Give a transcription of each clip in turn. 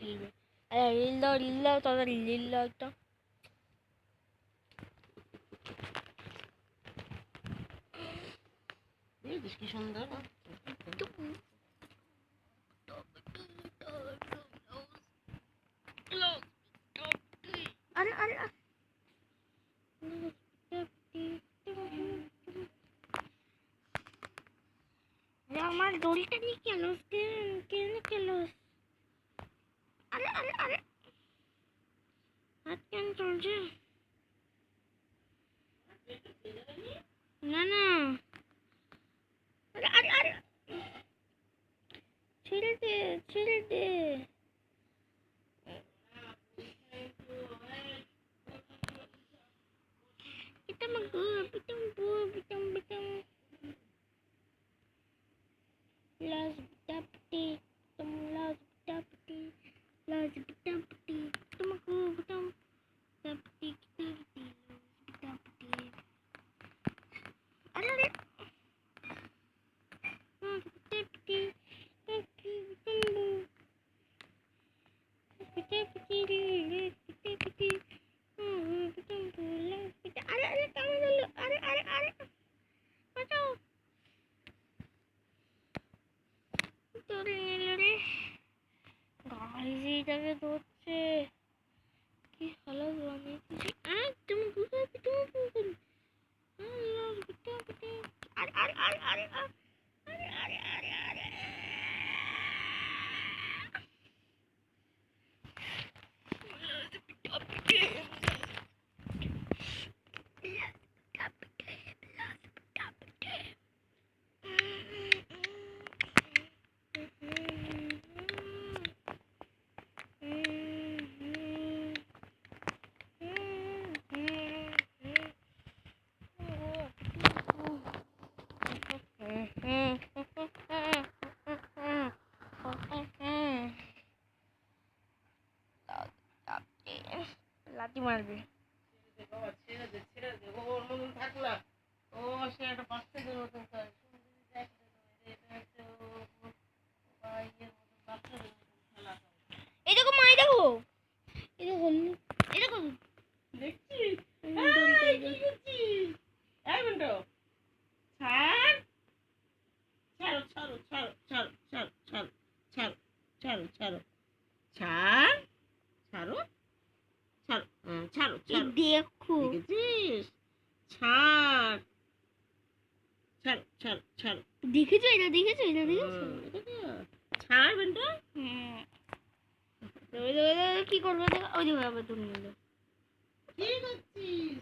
Reel দাও তাড়াতাড়ি reel দাও একটা। কি সুন্দর। আরে আরে আমার দড়িটা নিয়ে কেলো কেলো। আরে আরে আরে হাত কেন চলছে? না না আরে আরে আরে ছেড়ে দে pitam las dapti las dapti tumaku pitam dapti are are এইটাকে ধরছে কি হালাত বানিয়েছি। তুমি কোথায় আরে আরে আরে আরে আরে আরে আরে আরে লাঠি মারবে। ওর মতন থাক না, ও সে একটা বাচ্চাদের মতন করে। এই দেখো মা, এই দেখো দেখছিস? দেখো দেখেছো এটা ছাড় বেটা। কি করবে ওই দেখো আবার তুমি নিলো কি করছিস?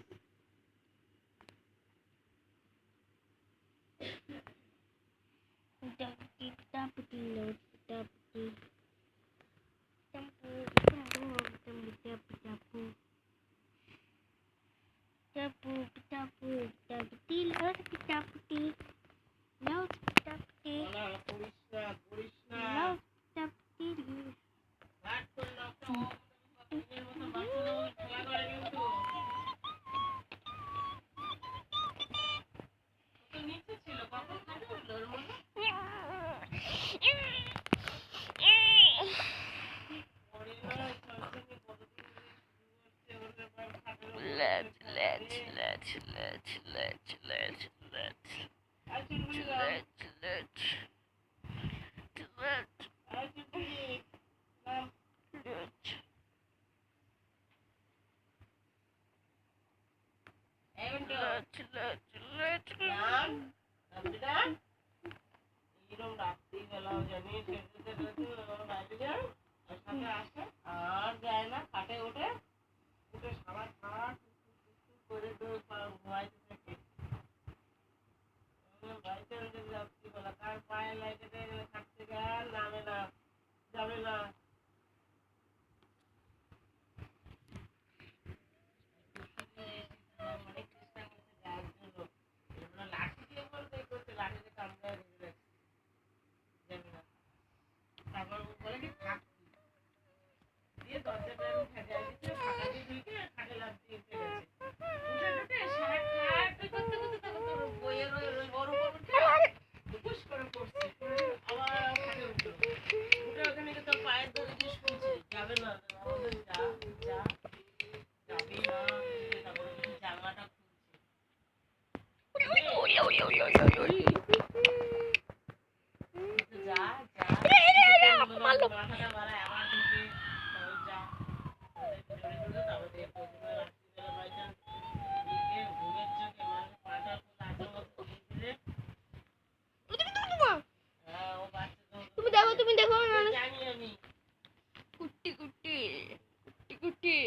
আর যায় না, খাটে ওঠে সবার খাট করে ঘুমাইতে থাকে। বাড়িতে রাত্রিবেলা কার পায়ে লাগে খাট থেকে আর নামে না, যাবে না। যাবে না আমাদের যা যা যাবি না তারপরে জানলাটা খুলছে যা যা মাথাটা বাড়ায় আবার ঢুকে যা তারপরে রাত্রিবেলা বাইচান্স ঘুমের চোখে মানে পাটা লাগার মতো দিলে হ্যাঁ ও বাচ্চা তুমি দেখো জানি আমি কুটি কুটি কুটি কুটি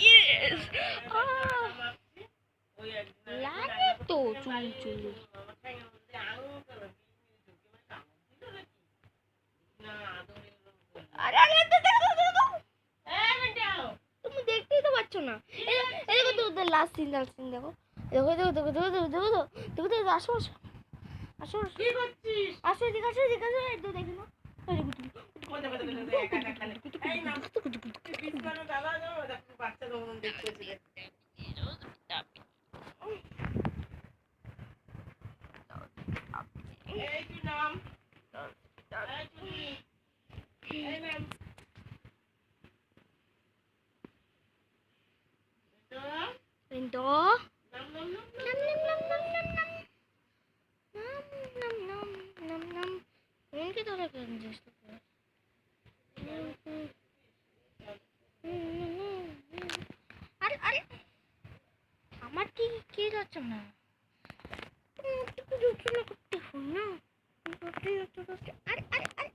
Yes! লাগে তো চুল চুল আরে আরে তুমি দেখতেই তো পাচ্ছ না এই দেখো তো লাস্ট সিন দেখো দেখো দেখো দেখো দেখো দেখো দেখো দেখো দেখো আসো আসো আসো কি করছিস আসো এদিকে আসো এদিকে আসো একটু দেখি না বাচ্চা দেখতেছি এই কি নাম এই ম্যাম কিন্তু নাম নাম নাম কি ধরে কেন আরে আরে আমার কি কে যাচ্ছে না করতে হয় না আরে আরে আরে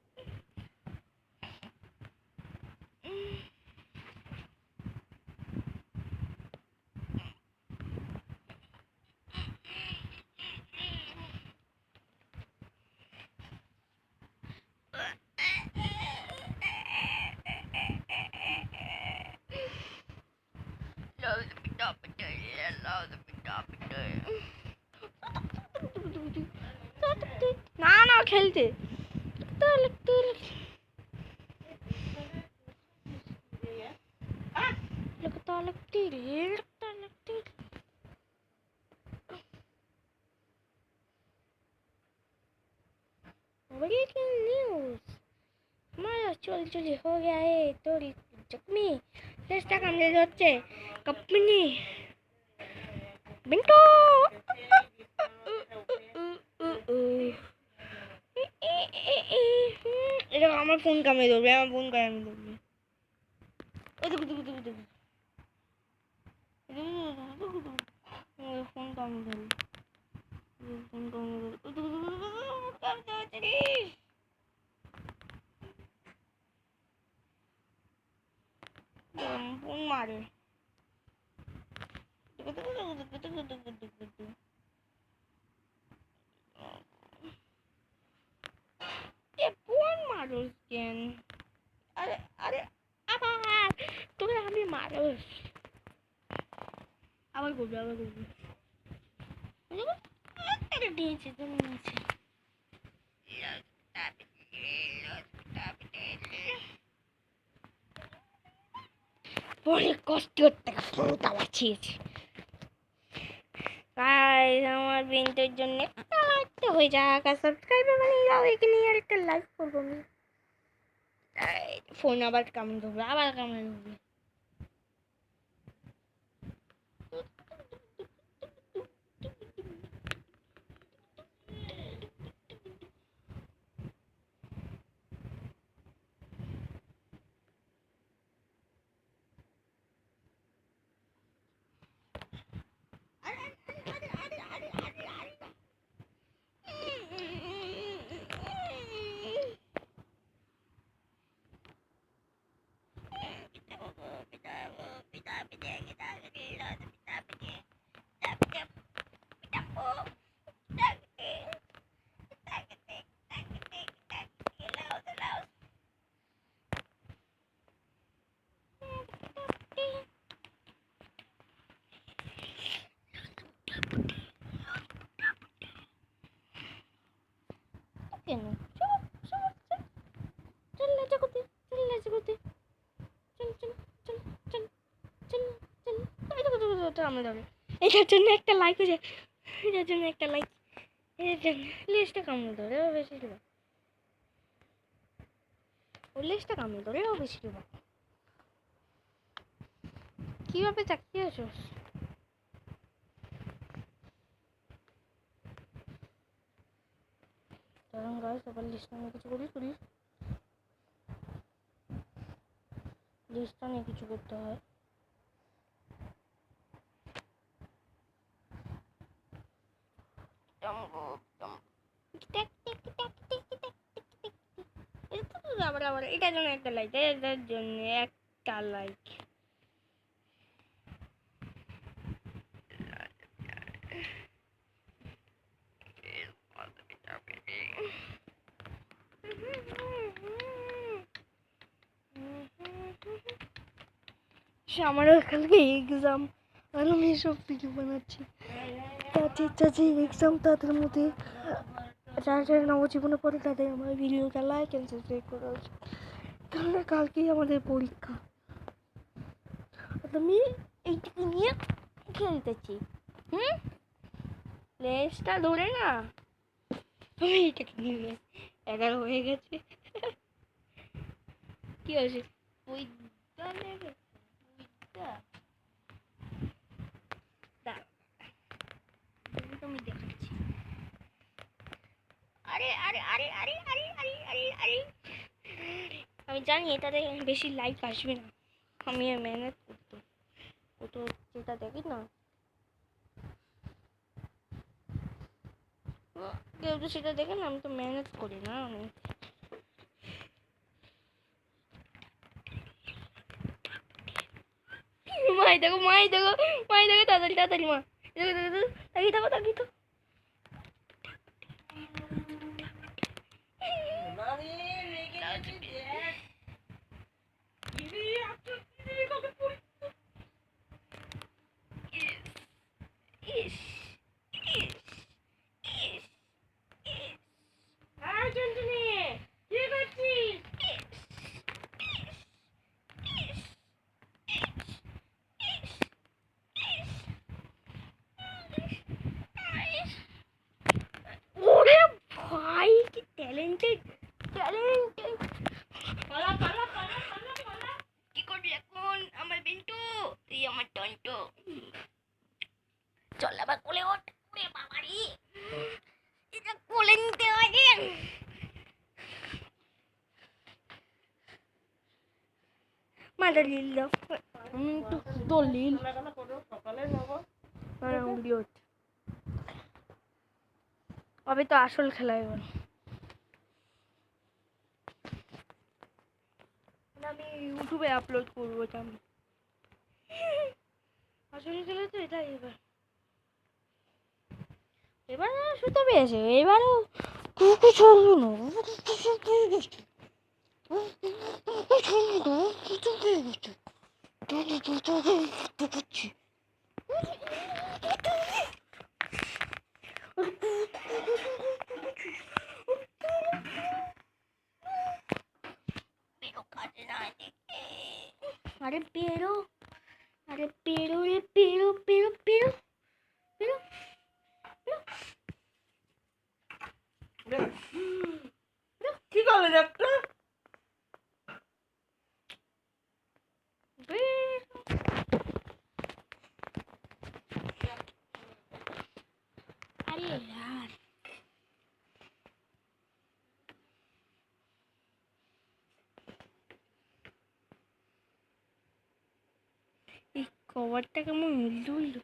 না না খেলতে ब्रेकिंग न्यूज हमारा चोरी हो गया है तो जख्मी চেষ্টা কামড়ে হচ্ছে कंपनी बिंटू এটা আমার ফোন কামড়ে ধরবে আমার ফোন কামড়ে ধরবে ওই দেখো দেখো দেখো দেখো ফোন কামড়ে ধরবে ফোন কামড়ে ধরবে ফোন মারে ফোন মারো কেন আরে আরে আবার তোকে আমি মারো আবার করবে দিয়েছে তুমি নিয়েছে অনেক কষ্ট করতে ফোনটা বাঁচিয়েছি গাইস আমার বিন্টুর জন্য একটা হয়ে যাক আর সাবস্ক্রাইবার বানিয়ে দাও এখানে আর একটা লাইক করবো আমি ফোন আবার কামড়ে ধরবে কেন চল লেজা করতে চল এটার জন্য একটা লাইক হয়ে যায় এটার জন্য একটা লাইক লেজটা কামড়ে ধরে ও বেশি দেবা, ও লেজটা কামড়ে ধরে ও বেশি দেবা। কিভাবে তাকিয়ে আছো? কারণ গাইস আবার লিস্টটা নিয়ে কিছু করি লিস্টটা নিয়ে কিছু করতে হয়। আবার এটার জন্য একটা লাইক, এটার জন্য একটা লাইক। আমারও কালকে এক্সাম আর আমি সব ভিডিও বানাচ্ছি। চাচি এক্সাম, তাদের মধ্যে যারা নবজীবনে পড়ে তাদের আমার ভিডিওটা লাইক অ্যান্ড সাবস্ক্রাইব করা উচিত, কারণ কালকেই আমাদের পরীক্ষা। আমি এইটাকে নিয়ে খেলতেছি। লেজটা ধরে না, আমি এইটাকে নিয়ে 11 হয়ে গেছে। কি হয়েছে? বুইদ্ধা লেগে বুইদ্ধা আমি দেখাচ্ছি। আরে আরে আরে আরে আরে আরে আরে আরে আমি জানি এটাতে বেশি লাইক আসবে না, আমি মেহনত করতো, ও তো যেটা দেখি না কেউ তো সেটা দেখে না, আমি তো মেহনত করি না। আমি মাই দেখো মাই দেখো মাই দেখো, তাড়াতাড়ি তাড়াতাড়ি মা দেখো দেখো দেখো, তাকিয়ে থাকো তাকিয়ে থাকো। নানি লেগে গেছে দেখ। ইরে আচ্ছা ইরে কবে পড়ি। ইস ইস ইস ইস হাই টুনটুনি, কি করছিস? ওরে ভাই কি ট্যালেন্টেড ট্যালেন্টেড। পালা পালা পালা পালা পালা। কি করবি এখন আমার বিন্টু? তুই আমার টন্টু, চল আবার কোলে ওঠ। ওরে বাবারি, এটা কোলে নিতে হয় রে। মাটা লীল দাও, তো লীল খেলাটা করো সকালে নেবো। ভিডিও হবে তো আসল খেলা এবার। আমি ইউটিউবে আপলোড করবো এটা, আমি আসল খেলা তো এটাই। এবার এবার শুতে পেয়েছে, এবারও কুকু চলবে না। আরে পেরো, আরে পেরো রে পেরো পেরো পেরো পেরো কি করলে ডাক্তার? अरे यार এই কভারটা কেমন উল্টো উল্টো।